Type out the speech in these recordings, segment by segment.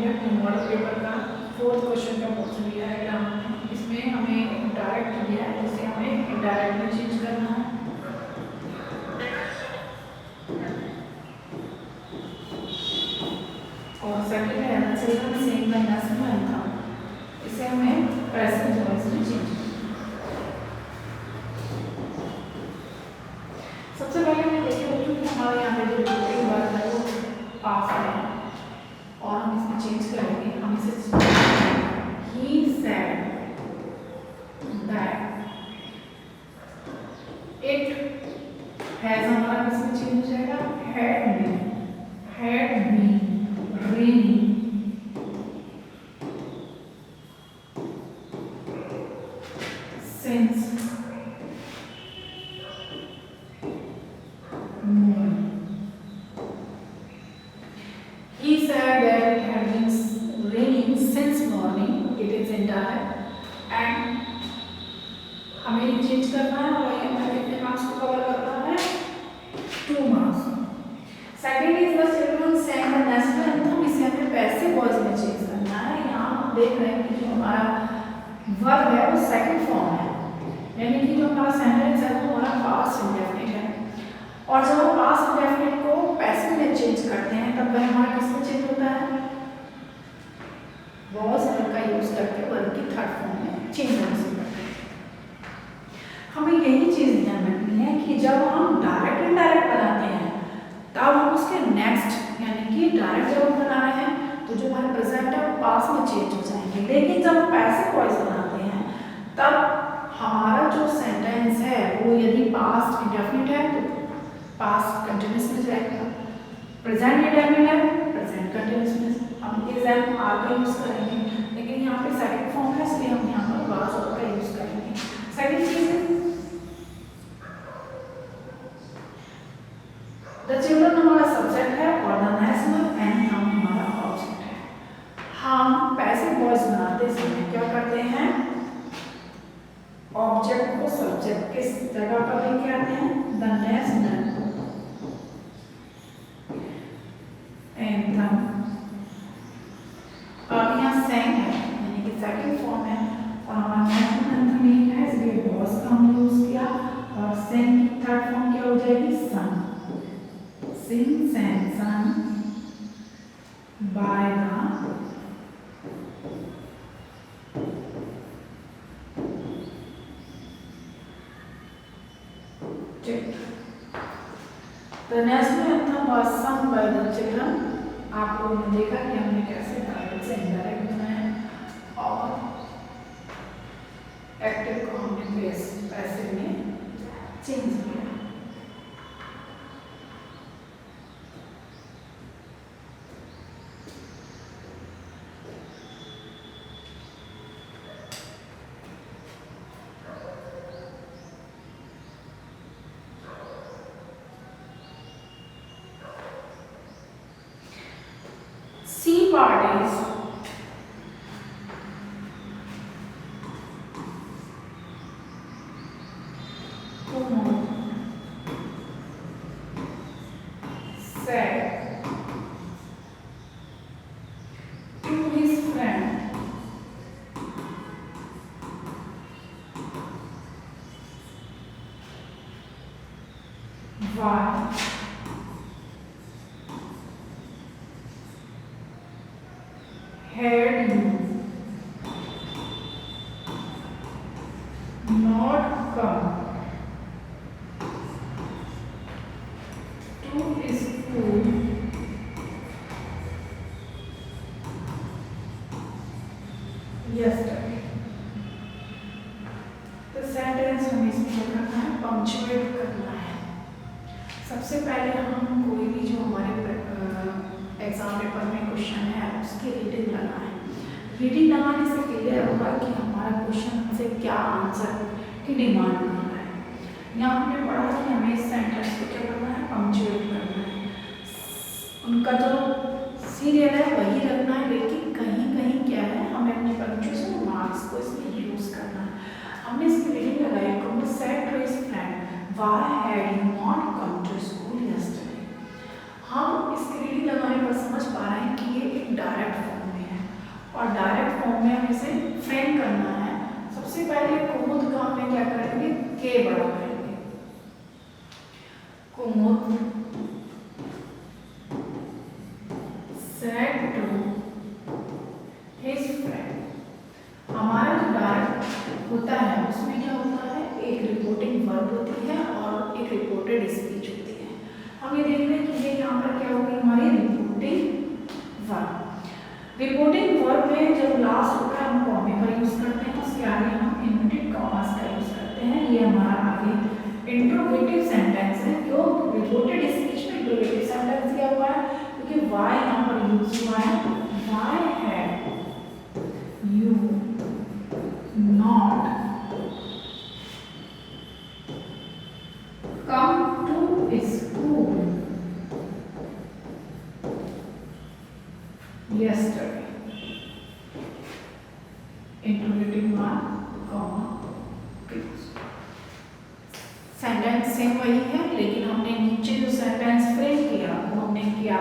India के model paper का 4th question का पोर्शन लिया है ग्रामर में। इसमें हमें डायरेक्ट दिया है, जिसे हमें इनडायरेक्ट में चेंज करना है। और सेकंड है children saying the national anthem, इसे हमें प्रेजेंट वॉइस में चेंज करना है। सबसे पहले हमें देखिए बच्चों कि हमारे यहाँ पे जो रिपोर्टिंग वर्ब है वो पास्ट है और हम इसमें चेंज करेंगे। हम इसे ही सेड दैट इट हैज, हमारा इसमें चेंज हो जाएगा had been raining since morning. He said that it had been raining since morning. It is indirect and हमें ये चेंज करना है और ये हमें कितने मार्क्स को कवर करना है 2 marks. Second is the children sang the national anthem, इसे हमें पैसिव वॉइस में चेंज करना है। यहाँ हम देख रहे हैं कि जो हमारा वर्ब है वो सेकंड फॉर्म है, यानी कि जो हमारा सेंटेंस है वो हमारा पास्ट इंडेफिनिट है। और जब हम पास्ट इंडेफिनिट को पैसिव में चेंज करते हैं तब वह हमारा किस में चेंज होता है, वॉज वर्ब का यूज करके वर्ब की थर्ड फॉर्म में चेंज होने से करते हैं। हमें यही चीज ध्यान रखनी है कि जब हम डायरेक्ट इनडायरेक्ट बनाते हैं तब हम उसके नेक्स्ट यानी कि डायरेक्ट जब हम बना रहे हैं तो जो हमारे प्रेजेंट है वो पास्ट में चेंज हो जाएंगे। लेकिन जब हम पैसिव वॉइस बनाते हैं तब हमारा जो सेंटेंस है वो यदि पास्ट इंडेफिनिट है तो पास्ट कंटिन्यूअस में जाएगा, प्रेजेंट इंडेफिनिट है प्रेजेंट कंटिन्यूअस में। हम इज एंड आर का यूज करेंगे, लेकिन यहाँ पे सेकंड फॉर्म है इसलिए हम यहाँ पर वाज और का यूज करेंगे। सेकंड चीज है द चिल्ड्रन हमारा सब्जेक्ट है और द नेशनल एंथम हमारा ऑब्जेक्ट है। हम पैसिव वॉइस बनाते समय क्या करते हैं, ऑब्जेक्ट को सब्जेक्ट के जगह पर लेके आते हैं, द नेशनल एंथम। अब यहाँ sang है यानी कि सेकंड फॉर्म है और हमारा नेशनल एंथम एक है इसलिए वॉइस का हमने यूज किया और sang की थर्ड फॉर्म क्या हो जाएगी sung, sing sang sung by the national anthem was sung by the children। आप लोगों ने देखा कि हमने कैसे डायरेक्ट से इनडायरेक्ट बनाया और एक्टिव को हमने पैसिव में चेंज किया। C part is said to his friend why had you not come to school yesterday। तो सेंटेंस हमें इसमें क्या करना है, पंक्चुएट करना है। सबसे पहले हम कोई भी जो हमारे एग्जाम पेपर में क्वेश्चन है उसकी रीडिंग लगाएं। रीडिंग लगाने से क्लियर होगा कि हमारा क्वेश्चन से क्या आंसर की डिमांड कर रहा है। यहाँ हमने पढ़ा कि हमें इस सेंटेंस को क्या करना है, पंक्चुएट करना है। उनका जो सीरियल है वही रखना है, लेकिन कहीं कहीं क्या है हमें अपने पंक्चुएशन मार्क्स को इसमें यूज करना है। हमने इसकी रीडिंग लगाई, Thomas said to his friend why had you not come to school yesterday. हम इसकी रीडिंग लगाने पर समझ पा रहे हैं कि ये एक डायरेक्ट फॉर्म है, और डायरेक्ट फॉर्म में हमें इसे फ्रेम करना है। सबसे पहले कुमुद का हमें क्या करेंगे, के बड़ा करेंगे। कुमुद said to his friend। हमारा जो डायरेक्ट होता है उसमें क्या होता है, एक रिपोर्टिंग वर्ब होती है और एक रिपोर्टेड स्पीच होती है। हम ये देख रहे हैं कि ये यहाँ पर क्या होगी, हमारी रिपोर्टिंग वर्ब। रिपोर्टिंग वर्ब में जब लास्ट होता है हम कॉमे का यूज करते हैं, उसके आगे हम इन्वर्टेड कॉमास का यूज करते हैं। ये हमारा आगे इंट्रोगेटिव सेंटेंस है। क्यों रिपोर्टेड स्पीच में इंट्रोगेटिव सेंटेंस दिया हुआ है, क्योंकि वाई यहाँ पर यूज हुआ है। Why had you not come to school yesterday। Interrogative mark comma close. Sentence same वही है, लेकिन हमने नीचे जो सेंटेंस फ्रेम किया वो हमने किया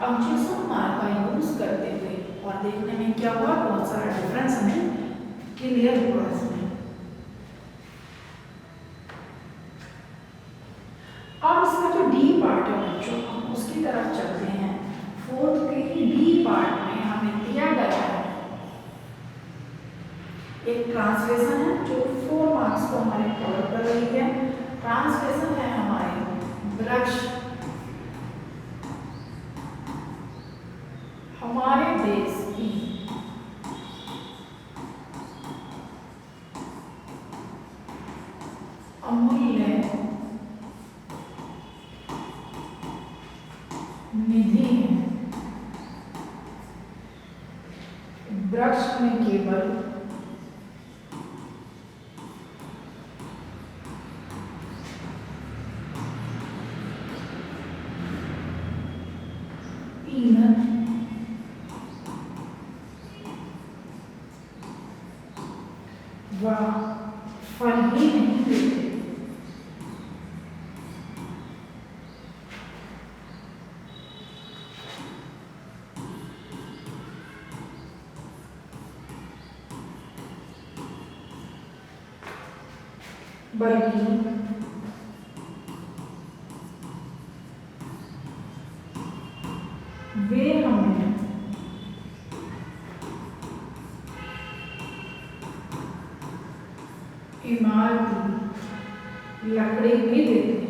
पंक्चुएशन मार्क का यूज करते हुए, और देखने में क्या हुआ, बहुत सारा डिफरेंस हमें क्लियर हुआ इसमें। अब इसका जो डी पार्ट है बच्चों, हम उसकी तरफ चलते हैं। फोर्थ के डी पार्ट में हमें दिया गया है एक ट्रांसलेशन है जो 4 मार्क्स को हमारे कवर कर रही है। ट्रांसलेशन है हमारे वृक्ष हमारे देश की अमूल्य निधि है। वृक्ष में केवल ईंधन व फल ही नहीं देते। बल्कि वे हमें इमारती लकड़ी भी देते हैं।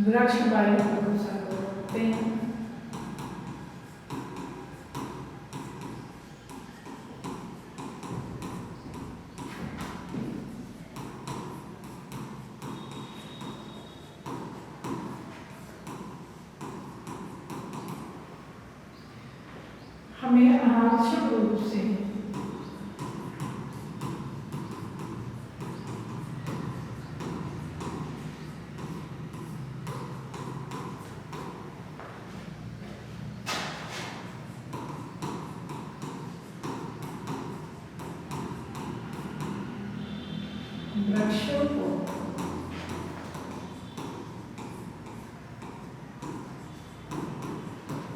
वृक्ष वायु प्रदूषण को रोकते हैं। हमें अनावश्यक रूप से वृक्षों को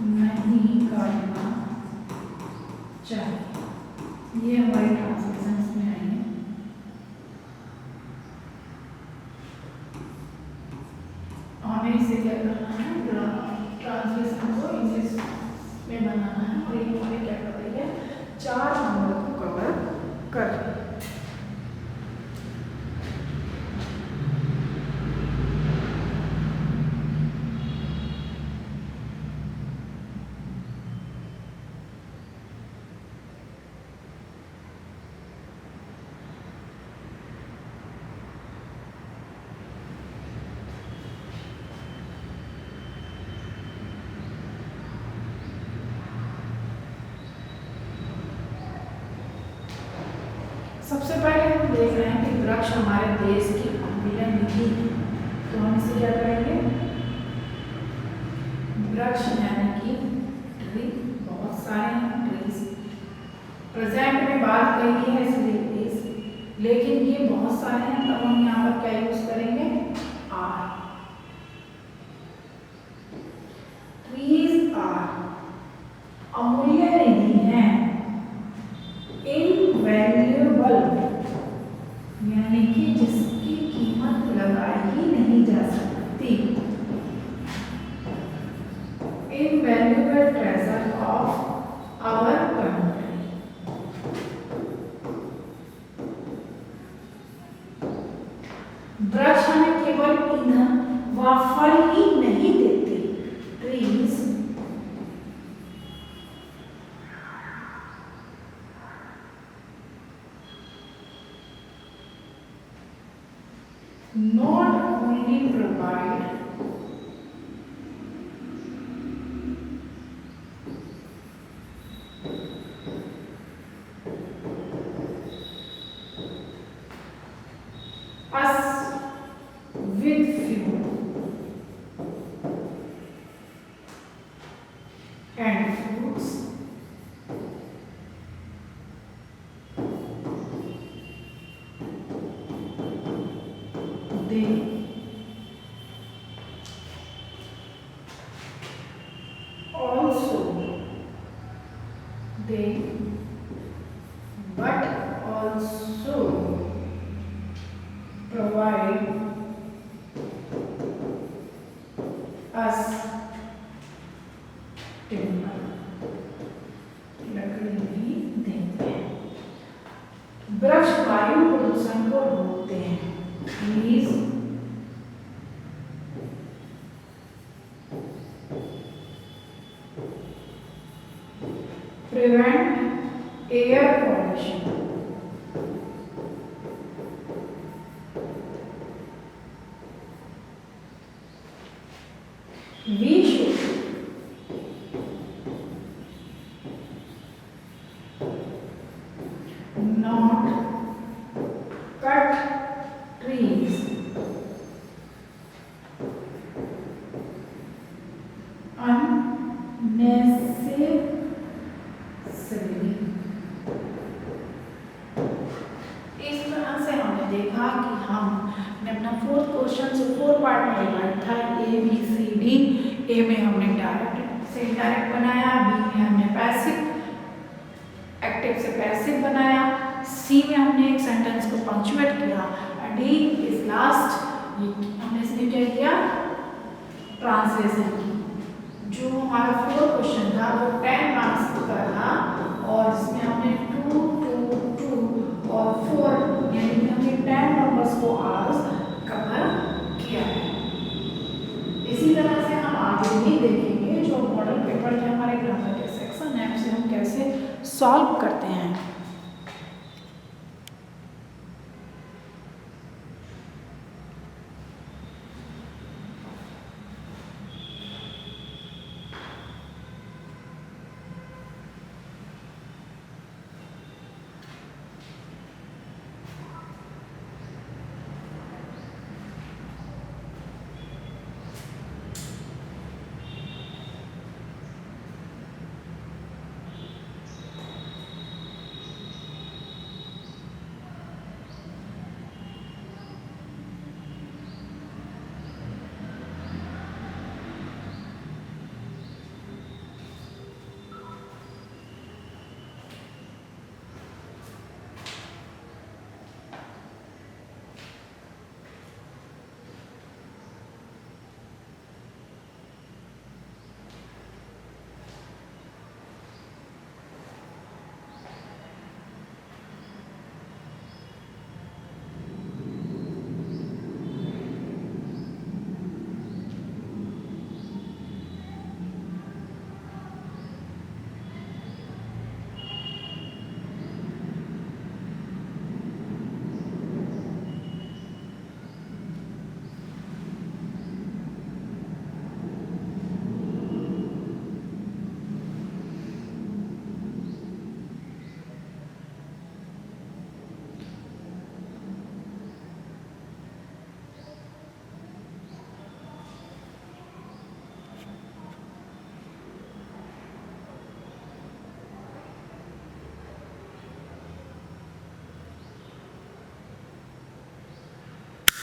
नहीं काटना चाहिए। ये हमारी ट्रांसलेशन में आई है। हमें इसे क्या करना है, ट्रांसलेशन को इंग्लिश में बनाना है, और ये हमें क्या कर रही है, 4 नंबर को कवर कर रही है। सबसे पहले हम देख रहे हैं कि वृक्ष हमारे देश की अमूल्य निधि है, तो हम इसे क्या करेंगे, वृक्ष यानी कि ट्री, बहुत सारे हैं ट्रीज। प्रेजेंट में बात कही है इसलिए इस बहुत सारे हैं, तब हम यहाँ पर क्या यूज करेंगे, आर। ट्रीज आर अमूल्य निधि है, इनवैल्यूएबल यानी कि जिसकी कीमत लगाई ही नहीं जा सकती, invaluable treasure of our country. वृक्ष हमें केवल ईंधन व फल ही नहीं देते, trees not only provide us with fuel and fruits, they but also provide us timber, लकड़ी भी देते हैं। वृक्ष वायु प्रदूषण को रोकते हैं, please prevent air pollution, we should not cut trees unnecessarily। इस तरह से हमने देखा कि हमने अपना फोर्थ क्वेश्चन से 4 पार्ट में डिवाइड था, ए बी सी डी। ए में हमने डायरेक्ट से इनडायरेक्ट बनाया, बी में हमने पैसिव एक्टिव से पैसिव बनाया, सी में हमने एक सेंटेंस को पंक्चुएट किया, और डी इज लास्ट हमने इसमें क्या किया, ट्रांसलेशन की। जो हमारा फोर्थ क्वेश्चन था वो 10 मार्क्स का था, और इसमें हमने 2, 2, 2 और 4 यानी कि हमने 10 नंबर्स को आज कवर किया है। इसी तरह से हम आगे भी देखेंगे जो मॉडल पेपर के हमारे ग्रामर के सेक्शन है उसे हम कैसे सॉल्व करते हैं।